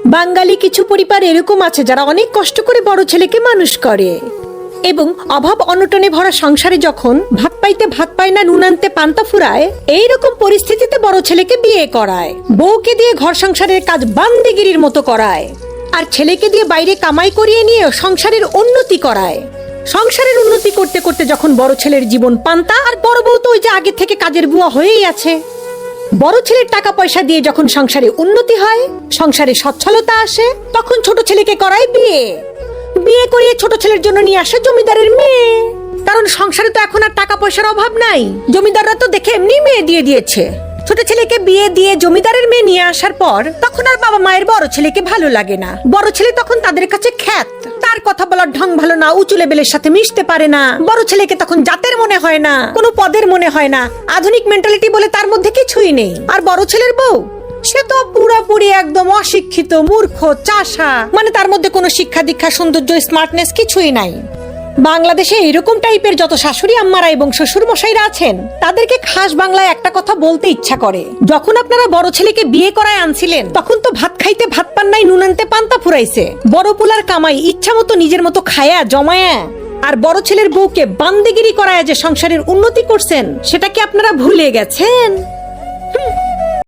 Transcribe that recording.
বাঙালি কিছু পরিবার এরকম আছে যারা অনেক কষ্ট করে বড় ছেলেকে মানুষ করে এবং অভাব অনটনে ভরা সংসারে যখন ভাত পাইতে ভাত পায় না, নুন আনতে পান্তা ফুরায়, এইরকম পরিস্থিতিতে বড় ছেলেকে বিয়ে করায়, বউকে দিয়ে ঘর সংসারের কাজ বান্দিগিরির মতো করায়, আর ছেলেকে দিয়ে বাইরে কামাই করিয়ে নিয়ে সংসারের উন্নতি করায়। সংসারের উন্নতি করতে করতে যখন বড় ছেলের জীবন পান্তা, আর বড় বউ তো ওই যে আগে থেকে কাজের বুয়া হয়েই আছে। বড় ছেলের টাকা পয়সা দিয়ে যখন সংসারে উন্নতি হয়, সংসারে সচ্ছলতা আসে, তখন ছোট ছেলেকে করায় বিয়ে। বিয়ে করিয়ে ছোট ছেলের জন্য নিয়ে আসে জমিদারের মেয়ে। কারণ সংসারে তো এখন আর টাকা পয়সার অভাব নাই, জমিদাররা তো দেখে এমনি মেয়ে দিয়ে দিয়েছে। ছোট ছেলেকে বিয়ে দিয়ে জমিদারের মেয়ে নিয়ে আসার পর তখন আর বাবা মায়ের বড় ছেলেকে ভালো লাগে না। বড় ছেলে তখন তাদের কাছে খ্যাত, তার কথা বলার ঢং ভালো না, উঁচু লেভেলের সাথে মিশতে পারে না। বড় ছেলেকে তখন জাতের মনে হয় না, কোনো পদের মনে হয় না, আধুনিক মেন্টালিটি বলে তার মধ্যে কিছুই নেই। আর বড় ছেলের বউ, সে তো পুরোপুরি একদম অশিক্ষিত, মূর্খ, চাষা, মানে তার মধ্যে কোনো শিক্ষা দীক্ষা, সৌন্দর্য, স্মার্টনেস কিছুই নাই। বাংলাদেশে এরকম টাইপের যত শাশুড়ি আম্মারা এবং শ্বশুর মশাইরা আছেন, তাদেরকে খাস বাংলায় একটা কথা বলতে ইচ্ছা করে, যখন আপনারা বড় ছেলেকে বিয়ে করায় আনছিলেন তখন তো ভাত খাইতে ভাত পান নাই, নুন আনতে পান্তা ফুরাইছে। বড় পুলার কামাই ইচ্ছা মতো নিজের মতো খায়া জমায়া আর বড় ছেলের বউকে বান্দিগিরি করায় যে সংসারের উন্নতি করছেন, সেটা কি আপনারা ভুলে গেছেন?